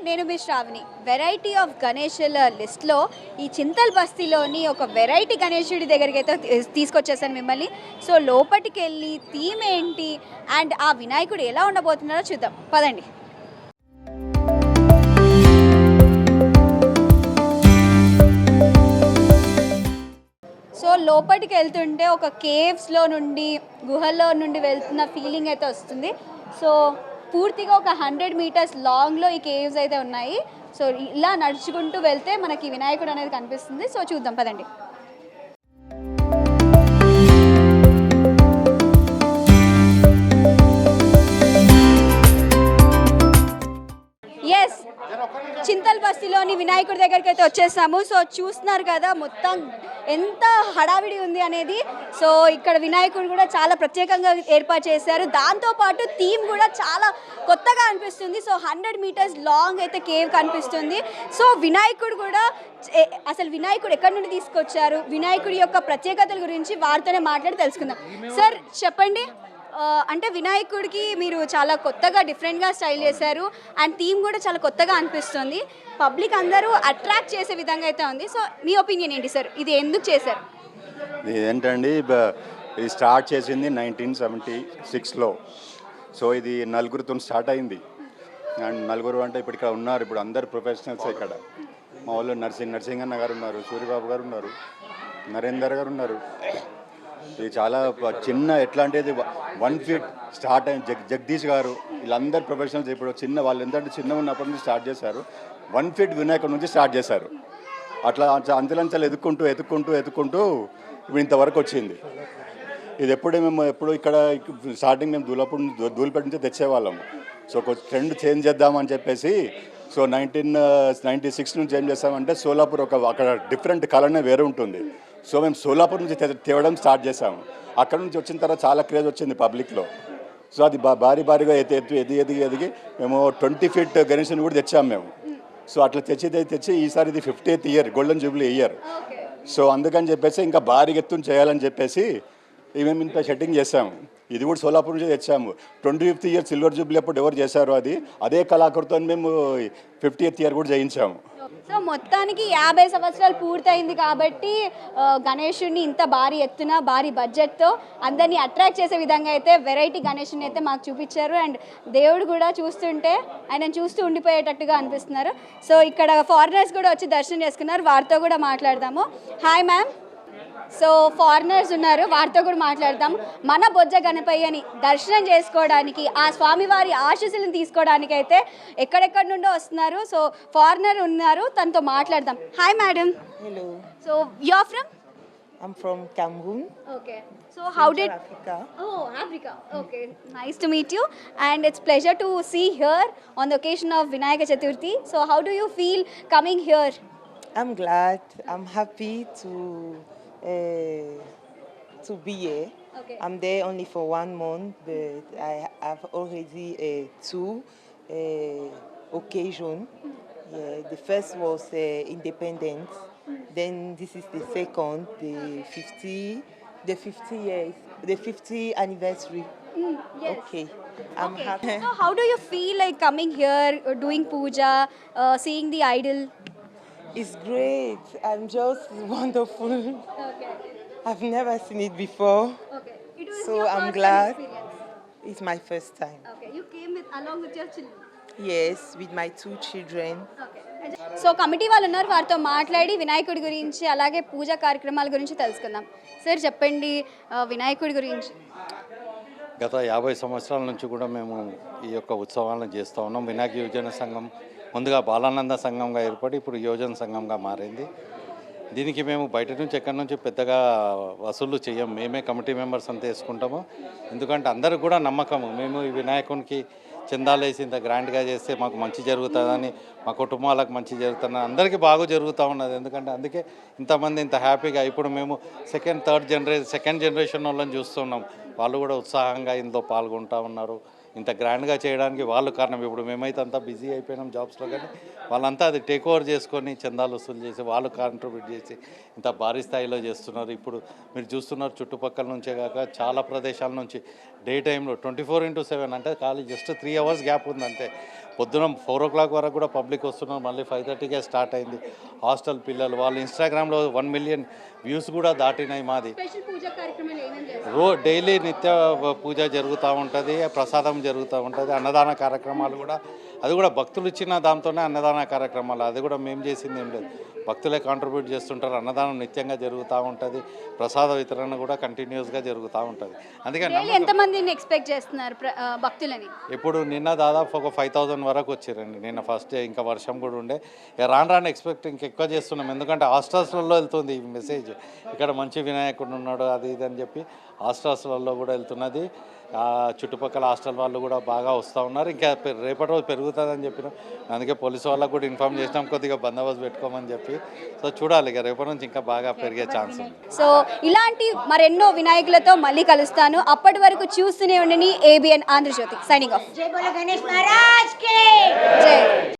నేను మీ Shravani. Variety of గణేషుల లిస్ట్లో ఈ చింతల్ బస్తీలోని ఒక వెరైటీ గణేశుడి దగ్గరికి అయితే తీసుకొచ్చేసాను మిమ్మల్ని. సో లోపలికి వెళ్ళి థీమ్ ఏంటి అండ్ ఆ వినాయకుడు ఎలా ఉండబోతున్నారో చూద్దాం పదండి. సో లోపలికి వెళ్తుంటే ఒక కేవ్స్లో నుండి గుహల్లో నుండి వెళ్తున్న ఫీలింగ్ అయితే వస్తుంది. సో పూర్తిగా ఒక 100 మీటర్స్ లాంగ్లో ఈ కేవ్స్ అయితే ఉన్నాయి. సో ఇలా నడుచుకుంటూ వెళ్తే మనకి వినాయకుడు అనేది కనిపిస్తుంది. సో చూద్దాం పదండి. ఎస్, చింతల్ బస్తీలోని వినాయకుడి దగ్గరికి అయితే వచ్చేసాము. సో చూస్తున్నారు కదా మొత్తం ఎంత హడావిడి ఉంది అనేది. సో ఇక్కడ వినాయకుడు కూడా చాలా ప్రత్యేకంగా ఏర్పాటు చేశారు. దాంతోపాటు థీమ్ కూడా చాలా కొత్తగా అనిపిస్తుంది. సో 100 మీటర్స్ లాంగ్ అయితే కేవ్ కనిపిస్తుంది. సో వినాయకుడు కూడా అసలు వినాయకుడు ఎక్కడి నుండి తీసుకొచ్చారు, వినాయకుడి యొక్క ప్రత్యేకతల గురించి వారితోనే మాట్లాడి తెలుసుకుందాం. సార్ చెప్పండి, అంటే వినాయకుడికి మీరు చాలా కొత్తగా డిఫరెంట్గా స్టైల్ చేశారు అండ్ థీమ్ కూడా చాలా కొత్తగా అనిపిస్తుంది. పబ్లిక్ అందరూ అట్రాక్ట్ చేసే విధంగా అయితే ఉంది. సో మీ ఒపీనియన్ ఏంటి సార్, ఇది ఎందుకు చేశారు? ఇది ఏంటండి, ఇది స్టార్ట్ చేసింది 1976లో. సో ఇది నలుగురితో స్టార్ట్ అయింది. అండ్ నలుగురు అంటే ఇప్పుడు ఇక్కడ ఉన్నారు, ఇప్పుడు అందరు ప్రొఫెషనల్స్. ఇక్కడ మా వాళ్ళు నర్సింగ్ అన్న గారు ఉన్నారు, సూర్యబాబు గారు ఉన్నారు, నరేందర్ గారు ఉన్నారు. ఇది చాలా చిన్న ఎట్లా అంటే ఇది 1 ఫీట్ స్టార్ట్ అయింది. జగదీష్ గారు, వీళ్ళందరూ ప్రొఫెషనల్స్. ఇప్పుడు చిన్న వాళ్ళు ఎంతంటే చిన్న ఉన్నప్పటి నుంచి స్టార్ట్ చేశారు. 1 ఫీట్ వినాయకుడి నుంచి స్టార్ట్ చేశారు. అట్లా అంచెలంచెలు ఎదుక్కుంటూ ఇప్పుడు ఇంతవరకు వచ్చింది. ఇది ఎప్పుడు ఇక్కడ స్టార్టింగ్ మేము ధూళిపేట నుంచి తెచ్చేవాళ్ళము. సో కొంచెం ట్రెండ్ చేంజ్ చేద్దామని చెప్పేసి సో 1996 నుంచి ఏం చేస్తామంటే సోలాపూర్ అక్కడ డిఫరెంట్ కలర్నే వేరే ఉంటుంది. సో మేము సోలాపూర్ నుంచి తేవడం స్టార్ట్ చేసాము. అక్కడ నుంచి వచ్చిన తర్వాత చాలా క్రేజ్ వచ్చింది పబ్లిక్లో. సో అది భారీగా ఎదిగి మేము 20 ఫీట్ గణేశుని కూడా తెచ్చాము మేము. సో అట్లా తెచ్చి ఈసారి ఇది 50th year, golden Jubilee year. So అందుకని చెప్పేసి ఇంకా భారీగా ఎత్తున చేయాలని చెప్పేసి మేము ఇంత సెట్టింగ్ చేసాము. ఇది కూడా సోలాపూర్ నుంచి తెచ్చాము. 25th ఇయర్ సిల్వర్ జూబ్లీ అప్పుడు ఎవరు చేశారో అదే కళాకృతితో మేము 50th ఇయర్ కూడా చేయించాము. సో మొత్తానికి 50 సంవత్సరాలు పూర్తయింది కాబట్టి గణేషుడిని ఇంత భారీ ఎత్తున భారీ బడ్జెట్తో అందరినీ అట్రాక్ట్ చేసే విధంగా అయితే వెరైటీ గణేషుని అయితే మాకు చూపించారు. అండ్ దేవుడు కూడా చూస్తుంటే ఆయన చూస్తూ ఉండిపోయేటట్టుగా అనిపిస్తున్నారు. సో ఇక్కడ ఫారినర్స్ కూడా వచ్చి దర్శనం చేసుకున్నారు, వారితో కూడా మాట్లాడదాము. Hi ma'am. సో ఫారినర్స్ ఉన్నారు, వారితో కూడా మాట్లాడదాం. మన బొజ్జ గణపయ్యని దర్శనం చేసుకోవడానికి, ఆ స్వామివారి ఆశీస్సులను తీసుకోవడానికి అయితే ఎక్కడెక్కడి నుండో వస్తున్నారు. సో ఫారినర్ ఉన్నారు, తనతో మాట్లాడదాం. Hi madam. Hello. So you are from? I'm from Cameroon. Okay. So how did Africa. Oh, Africa. Okay. Nice to meet you and it's pleasure to see here on the occasion of Vinayaka Chaturthi. So how do you feel coming here? I'm glad. I'm happy to be here. Okay. I'm there only for 1 month, but I have already 2 occasions. Yeah, the first was independence. Then this is the second, the 50 anniversary. Yes. Okay. I'm Okay. happy. So how do you feel like coming here, doing puja, seeing the idol? It's great. I'm just wonderful. Okay. I've never seen it before. Okay. It was So your I'm first glad. experience. It's my first time. Okay. You came along with your children. Yes, with my 2 children. Okay. So committee వాళ్ళు ఉన్నారు, వారితో మాట్లాడి వినాయకుడి గురించి అలాగే పూజా కార్యక్రమాల గురించి తెలుసుకుందాం. సార్ చెప్పండి వినాయకుడి గురించి. గత 50 సంవత్సరాల నుంచి కూడా మేము ఈ యొక్క ఉత్సవాలను చేస్తూ ఉన్నాం. వినాయక యోజన సంఘం ముందుగా బాలానంద సంఘంగా ఏర్పడి ఇప్పుడు యోజన సంఘంగా మారింది. దీనికి మేము బయట నుంచి ఎక్కడి నుంచి పెద్దగా వసూలు చేయం, మేమే కమిటీ మెంబర్స్ అంతా వేసుకుంటాము. ఎందుకంటే అందరికి కూడా నమ్మకము, మేము ఈ వినాయకునికి చందాలు వేసి ఇంత గ్రాండ్గా చేస్తే మాకు మంచి జరుగుతుందని, మా కుటుంబాలకు మంచి జరుగుతుందని, అందరికీ బాగా జరుగుతూ ఉన్నది. ఎందుకంటే అందుకే ఇంతమంది ఇంత హ్యాపీగా ఇప్పుడు మేము సెకండ్ జనరేషన్ వాళ్ళని చూస్తున్నాం. వాళ్ళు కూడా ఉత్సాహంగా ఇందులో పాల్గొంటూ ఉన్నారు. ఇంత గ్రాండ్గా చేయడానికి వాళ్ళు కారణం. ఇప్పుడు మేమైతే అంతా బిజీ అయిపోయినాం జాబ్స్లో, కానీ వాళ్ళంతా అది టేక్ ఓవర్ చేసుకొని చందాలు వసూలు చేసి వాళ్ళు కాంట్రిబ్యూట్ చేసి ఇంత భారీ స్థాయిలో చేస్తున్నారు. ఇప్పుడు మీరు చూస్తున్నారు చుట్టుపక్కల నుంచే కాక చాలా ప్రదేశాల నుంచి డే టైంలో 24/7 అంటే ఖాళీ జస్ట్ 3 hours గ్యాప్ ఉందంటే పొద్దున 4 o'clock వరకు కూడా పబ్లిక్ వస్తున్నారు. మళ్ళీ 5:30కే స్టార్ట్ అయింది. హాస్టల్ పిల్లలు వాళ్ళు ఇన్స్టాగ్రామ్లో 1 million వ్యూస్ కూడా దాటినాయి మాది. స్పెషల్ పూజా కార్యక్రమాలు ఏమేమి చేస్తారు? డైలీ నిత్య పూజ జరుగుతూ ఉంటుంది, ప్రసాదం జరుగుతూ ఉంటుంది, అన్నదాన కార్యక్రమాలు కూడా. అది కూడా భక్తులు ఇచ్చిన దాంతోనే అన్నదాన కార్యక్రమాలు. అది కూడా మేము చేసింది ఏం లేదు, భక్తులే కాంట్రిబ్యూట్ చేస్తుంటారు. అన్నదానం నిత్యంగా జరుగుతూ ఉంటుంది, ప్రసాద వితరణ కూడా కంటిన్యూస్గా జరుగుతూ ఉంటుంది. అందుకని డైలీ ఎంతమందిని ఎక్స్పెక్ట్ చేస్తున్నారు భక్తులని? ఇప్పుడు నిన్న దాదాపు ఒక 5,000 వరకు వచ్చారండి. నిన్న ఫస్ట్ డే ఇంకా వర్షం కూడా ఉండే. రాను రాను ఎక్స్పెక్ట్ ఇంకెక్కువ చేస్తున్నాం, ఎందుకంటే హాస్టల్స్లలో వెళ్తుంది ఈ మెసేజ్. ఇక్కడ మంచి వినాయకుడు ఉన్నాడు అది ఇది అని చెప్పి హాస్టల్స్లలో కూడా వెళ్తున్నది. చుట్టుపక్కల హాస్టల్ వాళ్ళు కూడా బాగా వస్తూ ఉన్నారు. ఇంకా రేపటి రోజు పెరుగుతుందని చెప్పినాం. అందుకే పోలీసు వాళ్ళకు కూడా ఇన్ఫామ్ చేసినాం, కొద్దిగా బందోబస్తు పెట్టుకోమని చెప్పి. సో చూడాలి, ఇక రేపటి నుంచి ఇంకా బాగా పెరిగే ఛాన్స్ ఉంది. సో ఇలాంటి మరెన్నో వినాయకులతో మళ్ళీ కలుస్తాను. అప్పటి వరకు చూస్తూనే ఉండండి ABN ఆంధ్రజ్యోతి. Signing off. जय बोलो गणेश महाराज के జై